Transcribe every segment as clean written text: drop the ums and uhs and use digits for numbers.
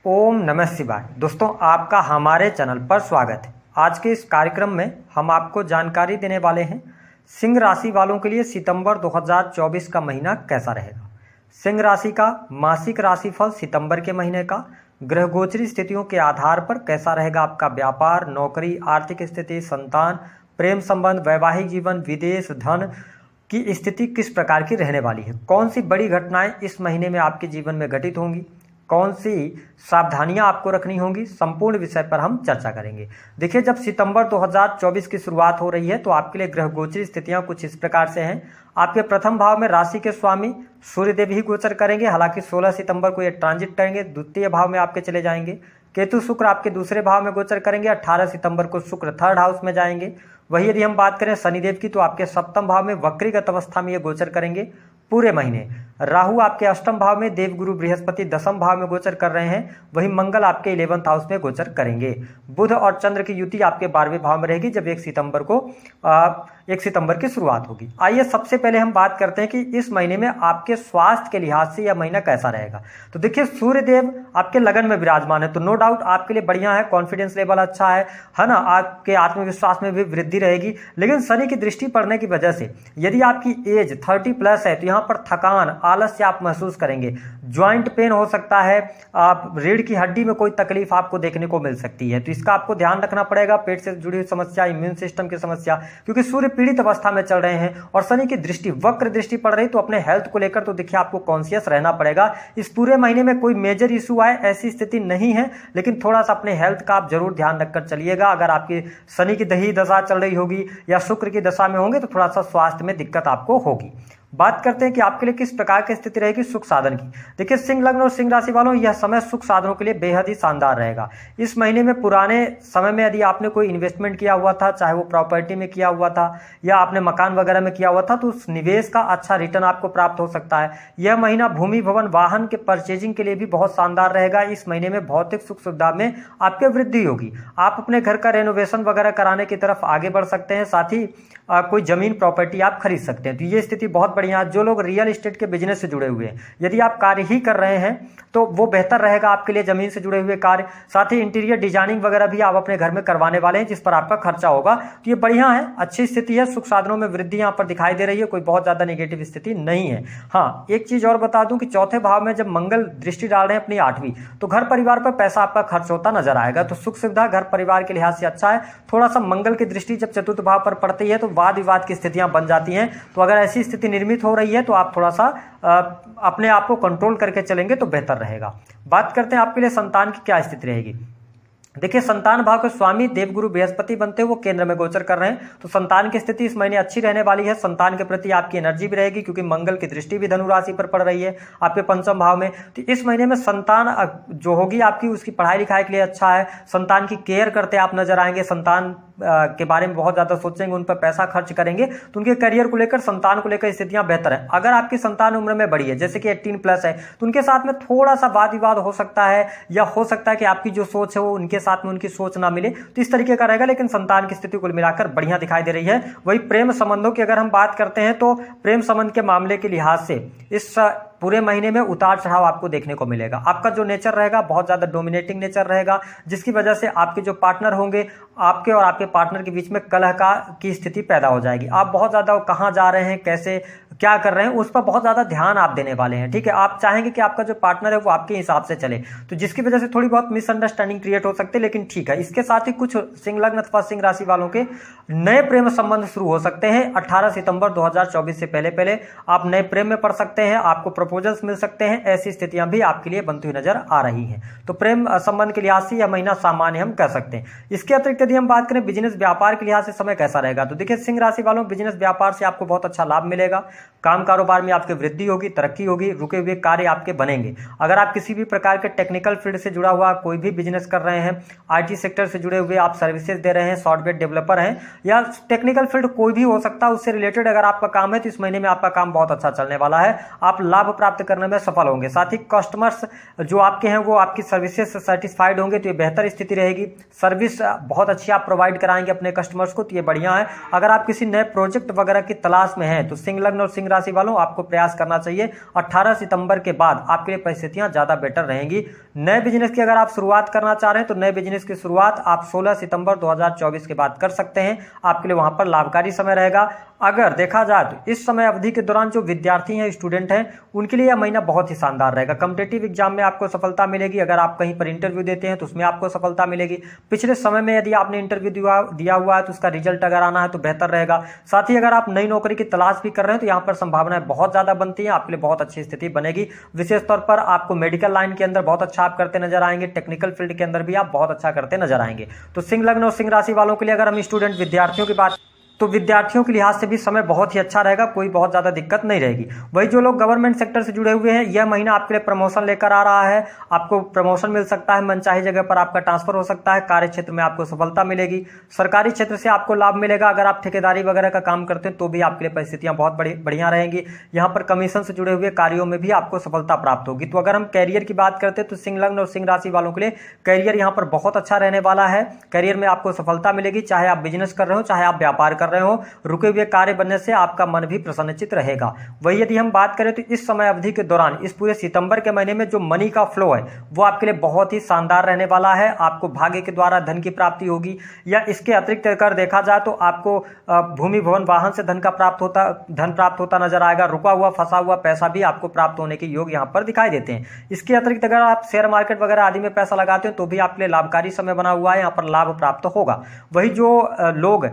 ओम नमः शिवाय। दोस्तों, आपका हमारे चैनल पर स्वागत है। आज के इस कार्यक्रम में हम आपको जानकारी देने वाले हैं सिंह राशि वालों के लिए सितंबर 2024 का महीना कैसा रहेगा। सिंह राशि का मासिक राशिफल सितंबर के महीने का ग्रह गोचरी स्थितियों के आधार पर कैसा रहेगा आपका व्यापार, नौकरी, आर्थिक स्थिति, संतान, प्रेम संबंध, वैवाहिक जीवन, विदेश, धन की स्थिति किस प्रकार की रहने वाली है। कौन सी बड़ी घटनाएं इस महीने में आपके जीवन में घटित होंगी, कौन सी सावधानियां आपको रखनी होंगी, संपूर्ण विषय पर हम चर्चा करेंगे। देखिए, जब सितंबर 2024 की शुरुआत हो रही है तो आपके लिए ग्रह गोचरी स्थितियां कुछ इस प्रकार से हैं। आपके प्रथम भाव में राशि के स्वामी सूर्यदेव ही गोचर करेंगे। हालांकि 16 सितंबर को ये ट्रांजिट करेंगे, द्वितीय भाव में आपके चले जाएंगे। केतु शुक्र आपके दूसरे भाव में गोचर करेंगे। 18 सितंबर को शुक्र थर्ड हाउस में जाएंगे। वही यदि हम बात करें शनिदेव की तो आपके सप्तम भाव में वक्रीगत अवस्था में ये गोचर करेंगे पूरे महीने। राहु आपके अष्टम भाव में, देवगुरु बृहस्पति दसम भाव में गोचर कर रहे हैं। वही मंगल आपके 11th हाउस में गोचर करेंगे। बुध और चंद्र की युति आपके 12वें भाव में रहेगी जब 1 सितंबर की शुरुआत होगी। आइए सबसे पहले हम बात करते हैं कि इस महीने में आपके स्वास्थ्य के लिहाज से यह महीना कैसा रहेगा। तो देखिए, सूर्यदेव आपके लगन में विराजमान है तो नो डाउट आपके लिए बढ़िया है। कॉन्फिडेंस लेवल अच्छा है ना। आपके आत्मविश्वास में भी वृद्धि रहेगी। लेकिन शनि की दृष्टि पड़ने की वजह से यदि आपकी एज 30+ है तो यहाँ पर थकान, आलस्य आप महसूस करेंगे। ज्वाइंट पेन हो सकता है, आप रीढ़ की हड्डी में कोई तकलीफ आपको देखने को मिल सकती है, तो इसका आपको ध्यान रखना पड़ेगा। पेट से जुड़ी हुई समस्या, इम्यून सिस्टम की समस्या, क्योंकि सूर्य पीड़ित अवस्था में चल रहे हैं और शनि की दृष्टि वक्र दृष्टि पड़ रही, तो अपने हेल्थ को लेकर तो देखिए आपको कॉन्शियस रहना पड़ेगा। इस पूरे महीने में कोई मेजर इशू आए ऐसी स्थिति नहीं है, लेकिन थोड़ा सा अपने हेल्थ का आप जरूर ध्यान रखकर चलिएगा। अगर आपकी शनि की दही दशा चल रही होगी या शुक्र की दशा में होंगे तो थोड़ा सा स्वास्थ्य में दिक्कत आपको होगी। बात करते हैं कि आपके लिए किस प्रकार की स्थिति रहेगी सुख साधन की। देखिए, सिंह लग्न और सिंह राशि वालों, यह समय सुख साधनों के लिए बेहद ही शानदार रहेगा। इस महीने में पुराने समय में यदि आपने कोई इन्वेस्टमेंट किया हुआ था, चाहे वो प्रॉपर्टी में किया हुआ था या आपने मकान वगैरह में किया हुआ था, तो उस निवेश का अच्छा रिटर्न आपको प्राप्त हो सकता है। यह महीना भूमि, भवन, वाहन के परचेजिंग के लिए भी बहुत शानदार रहेगा। इस महीने में भौतिक सुख सुविधा में आपके वृद्धि होगी। आप अपने घर का रेनोवेशन वगैरह कराने की तरफ आगे बढ़ सकते हैं। साथ ही कोई जमीन प्रॉपर्टी आप खरीद सकते हैं, तो ये स्थिति बहुत बढ़िया। जो लोग रियल एस्टेट के बिजनेस से जुड़े हुए हैं, यदि आप कार्य ही कर रहे हैं तो वो बेहतर रहेगा आपके लिए, जमीन से जुड़े हुए कार्य। साथ ही इंटीरियर डिजाइनिंग वगैरह भी आप अपने घर में करवाने वाले हैं जिस पर आपका खर्चा होगा, तो ये बढ़िया है, अच्छी स्थिति है। सुख साधनों में वृद्धि यहाँ पर दिखाई दे रही है, कोई बहुत ज्यादा नेगेटिव स्थिति नहीं है। हाँ, एक चीज और बता दूं कि चौथे भाव में जब मंगल दृष्टि डाल रहे हैं अपनी 8वीं, तो घर परिवार पर पैसा आपका खर्च होता नजर आएगा। तो सुख सुविधा घर परिवार के लिहाज से अच्छा है। थोड़ा सा मंगल की दृष्टि जब चतुर्थ भाव पर पड़ती है तो वाद विवाद की स्थितियां बन जाती हैं। तो अगर ऐसी स्थिति निर्मित हो रही है तो आप थोड़ा सा अपने आप को कंट्रोल करके चलेंगे तो बेहतर रहेगा। बात करते हैं आपके लिए संतान की क्या स्थिति रहेगी। देखिए, संतान भाव के स्वामी देवगुरु बृहस्पति बनते हैं, वो केंद्र में गोचर कर रहे हैं, तो संतान की स्थिति इस महीने अच्छी रहने वाली है। संतान के प्रति आपकी एनर्जी भी रहेगी क्योंकि मंगल की दृष्टि भी धनु राशि पर पड़ रही है आपके पंचम भाव में। तो इस महीने में संतान जो होगी आपकी, उसकी पढ़ाई लिखाई के लिए अच्छा है। संतान की केयर करते आप नजर आएंगे, संतान के बारे में बहुत ज्यादा सोचेंगे, उन पर पैसा खर्च करेंगे, तो उनके करियर को लेकर, संतान को लेकर स्थितियां बेहतर है। अगर आपकी संतान उम्र में बड़ी है, जैसे कि 18+ है, तो उनके साथ में थोड़ा सा वाद विवाद हो सकता है, या हो सकता है कि आपकी जो सोच है वो उनके साथ में उनकी सोच ना मिले, तो इस तरीके का रहेगा। लेकिन संतान की स्थिति कुल मिलाकर बढ़िया दिखाई दे रही है। वही प्रेम संबंधों की अगर हम बात करते हैं तो प्रेम संबंध के मामले के लिहाज से इस पूरे महीने में उतार चढ़ाव आपको देखने को मिलेगा। आपका जो नेचर रहेगा बहुत ज्यादा डोमिनेटिंग नेचर रहेगा, जिसकी वजह से आपके जो पार्टनर होंगे, आपके और आपके पार्टनर के बीच में कलह की स्थिति पैदा हो जाएगी। आप बहुत ज्यादा कहाँ जा रहे हैं, कैसे क्या कर रहे हैं, उस पर बहुत ज्यादा ध्यान आप देने वाले हैं। ठीक है, आप चाहेंगे कि आपका जो पार्टनर है वो आपके हिसाब से चले, तो जिसकी वजह से थोड़ी बहुत मिसअंडरस्टैंडिंग क्रिएट हो सकती है, लेकिन ठीक है। इसके साथ ही कुछ सिंह लग्न अथवा सिंह राशि वालों के नए प्रेम संबंध शुरू हो सकते हैं। 18 सितंबर 2024 से पहले आप नए प्रेम में पड़ सकते हैं, आपको प्रपोजल्स मिल सकते हैं। ऐसी स्थितियां भी आपके लिए बनती हुई नजर आ रही हैं। तो प्रेम संबंध के लिहाज से यह महीना सामान्य हम कह सकते हैं। इसके अतिरिक्त यदि हम बात करें बिजनेस व्यापार के लिहाज से समय कैसा रहेगा, तो देखिए, सिंह राशि वालों, बिजनेस व्यापार से आपको बहुत अच्छा लाभ मिलेगा। काम कारोबार में आपकी वृद्धि होगी, तरक्की होगी, रुके हुए कार्य आपके बनेंगे। अगर आप किसी भी प्रकार के टेक्निकल फील्ड से जुड़ा हुआ कोई भी बिजनेस कर रहे हैं, आईटी सेक्टर से जुड़े हुए आप सर्विसेज दे रहे हैं, सॉफ्टवेयर डेवलपर हैं, या टेक्निकल फील्ड कोई भी हो सकता है, उससे रिलेटेड अगर आपका काम है तो इस महीने में आपका काम बहुत अच्छा चलने वाला है। आप लाभ प्राप्त करने में सफल होंगे। साथ ही कस्टमर्स जो आपके हैं वो आपकी सर्विसेज से सेटिस्फाइड होंगे, तो ये बेहतर स्थिति रहेगी। सर्विस बहुत अच्छी आप प्रोवाइड कराएंगे अपने कस्टमर्स को, तो ये बढ़िया है। अगर आप किसी नए प्रोजेक्ट वगैरह की तलाश में हैं तो सिंह लग्न और सिंह राशि वालों आपको प्रयास करना चाहिए। 18 सितंबर के बाद आपके लिए परिस्थितियां ज्यादा बेटर रहेंगी। नए बिजनेस की अगर आप शुरुआत करना चाह रहे हैं तो नए बिजनेस की शुरुआत आप 16 सितंबर 2024 के बाद कर सकते हैं, आपके लिए वहां पर लाभकारी समय रहेगा। अगर देखा जाए तो इस समय अवधि के दौरान जो विद्यार्थी हैं, स्टूडेंट हैं, उनके लिए यह महीना बहुत ही शानदार रहेगा। कॉम्पिटिटिव एग्जाम में आपको सफलता मिलेगी। अगर आप कहीं पर इंटरव्यू देते हैं तो उसमें आपको सफलता मिलेगी। पिछले समय में यदि आपने इंटरव्यू दिया हुआ है तो उसका रिजल्ट अगर आना है तो बेहतर रहेगा। साथ ही अगर आप नई नौकरी की तलाश भी कर रहे हैं तो यहाँ पर संभावनाएं बहुत ज्यादा बनती है, आपके लिए बहुत अच्छी स्थिति बनेगी। विशेष तौर पर आपको मेडिकल लाइन के अंदर बहुत अच्छा आप करते नजर आएंगे, टेक्निकल फील्ड के अंदर भी आप बहुत अच्छा करते नजर आएंगे। तो सिंह लग्न और सिंह राशि वालों के लिए अगर हम स्टूडेंट विद्यार्थियों की बात, तो विद्यार्थियों के लिहाज से भी समय बहुत ही अच्छा रहेगा, कोई बहुत ज़्यादा दिक्कत नहीं रहेगी। वही जो लोग गवर्नमेंट सेक्टर से जुड़े हुए हैं, यह महीना आपके लिए प्रमोशन लेकर आ रहा है। आपको प्रमोशन मिल सकता है, मनचाही जगह पर आपका ट्रांसफर हो सकता है, कार्य क्षेत्र में आपको सफलता मिलेगी, सरकारी क्षेत्र से आपको लाभ मिलेगा। अगर आप ठेकेदारी वगैरह का काम करते हैं तो भी आपके लिए परिस्थितियां बहुत बढ़िया रहेंगी। यहाँ पर कमीशन से जुड़े हुए कार्यों में भी आपको सफलता प्राप्त होगी। तो अगर हम कैरियर की बात करते हैं तो सिंह लग्न और सिंह राशि वालों के लिए कैरियर यहाँ पर बहुत अच्छा रहने वाला है। कैरियर में आपको सफलता मिलेगी, चाहे आप बिजनेस कर रहे हो, चाहे आप व्यापार कर रहे हो। रुके हुए कार्य बनने से आपका मन भी प्रसन्नचित रहेगा। वही यदि हम बात करें तो इस समय अवधि के दौरान इस पूरे सितंबर के महीने में जो मनी का फ्लो है वो आपके लिए बहुत ही शानदार रहने वाला है। आपको भाग्य के द्वारा धन की प्राप्ति होगी, या इसके अतिरिक्त अगर देखा जाए तो आपको भूमि भवन वाहन से धन प्राप्त होता नजर आएगा। रुका हुआ फंसा हुआ पैसा भी आपको प्राप्त होने के योग यहाँ पर दिखाई देते हैं। इसके अतिरिक्त अगर आप शेयर मार्केट वगैरह आदि में पैसा लगाते हैं तो भी आपके लिए लाभकारी समय बना हुआ है, यहाँ पर लाभ प्राप्त होगा। वही जो लोग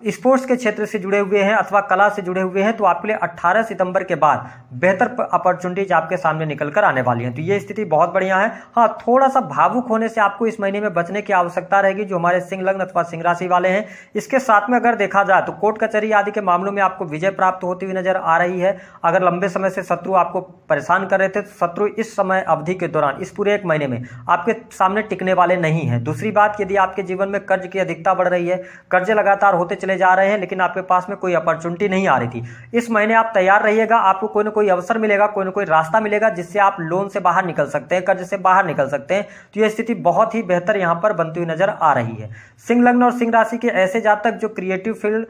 स्पोर्ट्स के क्षेत्र से जुड़े हुए हैं अथवा कला से जुड़े हुए हैं तो आपके लिए 18 सितंबर के बाद बेहतर अपॉर्चुनिटीज आपके सामने निकल कर आने वाली हैं। तो ये स्थिति बहुत बढ़िया है। हाँ, थोड़ा सा भावुक होने से आपको इस महीने में बचने की आवश्यकता रहेगी, जो हमारे सिंह लग्न अथवा सिंह राशि वाले हैं। इसके साथ में अगर देखा जाए तो कोर्ट कचहरी आदि के मामलों में आपको विजय प्राप्त होती हुई नजर आ रही है। अगर लंबे समय से शत्रु आपको परेशान कर रहे थे तो शत्रु इस समय अवधि के दौरान इस पूरे एक महीने में आपके सामने टिकने वाले नहीं है। दूसरी बात, यदि आपके जीवन में कर्ज की अधिकता बढ़ रही है, कर्जे लगातार होते चले जा रहे हैं लेकिन आपके पास में कोई अपॉर्चुनिटी नहीं आ रही थी, इस महीने आप तैयार रहिएगा। आपको कोई ना कोई अवसर मिलेगा, कोई ना कोई रास्ता मिलेगा जिससे आप लोन से बाहर निकल सकते हैं, कर्ज से बाहर निकल सकते हैं। तो यह स्थिति बहुत ही बेहतर यहां पर बनती हुई नजर आ रही है। सिंह लग्न और सिंह राशि के ऐसे जातक जो क्रिएटिव फील्ड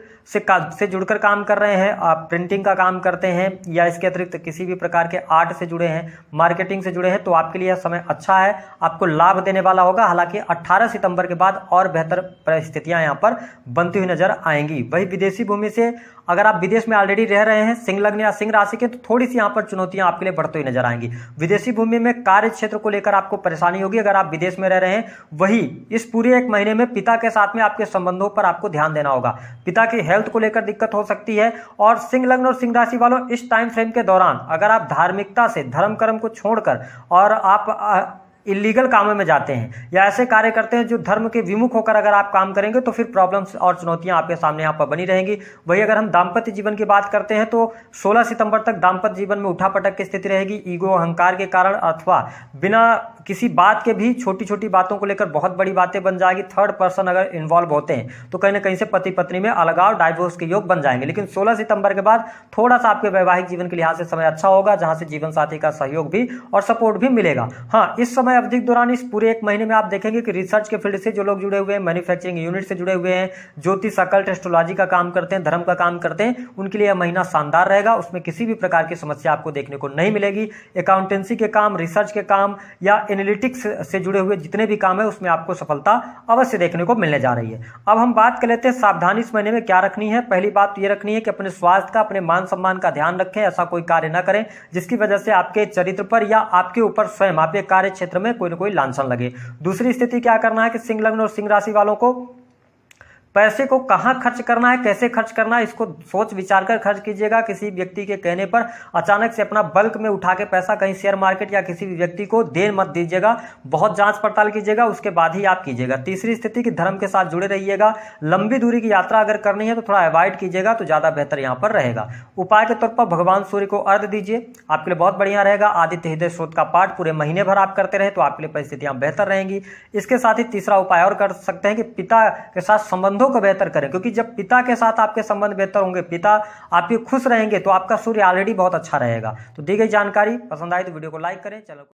से जुड़कर काम कर रहे हैं, आप प्रिंटिंग का काम करते हैं या इसके अतिरिक्त किसी भी प्रकार के आर्ट से जुड़े हैं, मार्केटिंग से जुड़े हैं, तो आपके लिए यह समय अच्छा है, आपको लाभ देने वाला होगा। हालांकि 18 सितंबर के बाद और बेहतर परिस्थितियां यहां पर बनती हुई नजर आएंगी। वही विदेशी भूमि से अगर आप विदेश में ऑलरेडी रह रहे हैं सिंह लग्न या सिंह राशि के, तो थोड़ी सी यहाँ पर चुनौतियां आपके लिए बढ़ती हुई नजर आएंगी। विदेशी भूमि में कार्य क्षेत्र को लेकर आपको परेशानी होगी अगर आप विदेश में रह रहे हैं। वही इस पूरे एक महीने में पिता के साथ में आपके संबंधों पर आपको ध्यान देना होगा। पिता की हेल्थ को लेकर दिक्कत हो सकती है। और सिंह लग्न और सिंह राशि वालों, इस टाइम फ्रेम के दौरान अगर आप धार्मिकता से, धर्म कर्म को छोड़कर और आप इलीगल कामों में जाते हैं या ऐसे कार्य करते हैं जो धर्म के विमुख होकर अगर आप काम करेंगे तो फिर प्रॉब्लम्स और चुनौतियां आपके सामने यहाँ पर बनी रहेंगी। वही अगर हम दाम्पत्य जीवन की बात करते हैं तो 16 सितंबर तक दाम्पत्य जीवन में उठापटक की स्थिति रहेगी। ईगो, अहंकार के कारण अथवा बिना किसी बात के भी छोटी छोटी बातों को लेकर बहुत बड़ी बातें बन जाएगी। थर्ड पर्सन अगर इन्वॉल्व होते हैं तो कहीं ना कहीं से पति पत्नी में अलगाव, डाइवोर्स के योग बन जाएंगे। लेकिन 16 सितंबर के बाद थोड़ा सा आपके वैवाहिक जीवन के लिहाज से समय अच्छा होगा, जहां से जीवन साथी का सहयोग भी और सपोर्ट भी मिलेगा। हाँ, इस समय अवधि के दौरान इस पूरे एक महीने में आप देखेंगे कि रिसर्च के फील्ड से जो लोग जुड़े हुए हैं, मैन्युफैक्चरिंग यूनिट से जुड़े हुए हैं, ज्योतिष, अकल्ट, एस्ट्रोलॉजी का काम करते हैं, धर्म का काम करते हैं, उनके लिए यह महीना शानदार रहेगा। उसमें किसी भी प्रकार की समस्या आपको देखने को नहीं मिलेगी। अकाउंटेंसी के काम, रिसर्च के काम या एनालिटिक्स से जुड़े हुए जितने भी काम है उसमें आपको सफलता अवश्य देखने को मिलने जा रही है। अब हम बात कर लेते हैं सावधानी इस महीने में क्या रखनी है। पहली बात तो ये रखनी है कि अपने स्वास्थ्य का, अपने मान सम्मान का ध्यान रखें। ऐसा कोई कार्य ना करें जिसकी वजह से आपके चरित्र पर या आपके ऊपर स्वयं आपके कार्य क्षेत्र में कोई ना कोई लांछन लगे। दूसरी स्थिति क्या करना है कि सिंह लग्न और सिंह राशि वालों को पैसे को कहां खर्च करना है, कैसे खर्च करना है, इसको सोच विचार कर खर्च कीजिएगा। किसी व्यक्ति के कहने पर अचानक से अपना बल्क में उठा के पैसा कहीं शेयर मार्केट या किसी भी व्यक्ति को दे मत दीजिएगा। बहुत जांच पड़ताल कीजिएगा, उसके बाद ही आप कीजिएगा। तीसरी स्थिति कि धर्म के साथ जुड़े रहिएगा। लंबी दूरी की यात्रा अगर करनी है तो थोड़ा अवॉइड कीजिएगा तो ज्यादा बेहतर यहां पर रहेगा। उपाय के तौर पर भगवान सूर्य को अर्घ्य दीजिए, आपके लिए बहुत बढ़िया रहेगा। आदित्य हृदय स्रोत का पाठ पूरे महीने भर आप करते रहे तो आपके लिए परिस्थितियां बेहतर रहेंगी। इसके साथ ही तीसरा उपाय और कर सकते हैं कि पिता के साथ संबंधों संबंधों को बेहतर करें, क्योंकि जब पिता के साथ आपके संबंध बेहतर होंगे, पिता आपके खुश रहेंगे, तो आपका सूर्य ऑलरेडी बहुत अच्छा रहेगा। तो दी गई जानकारी पसंद आई तो वीडियो को लाइक करें, चैनल को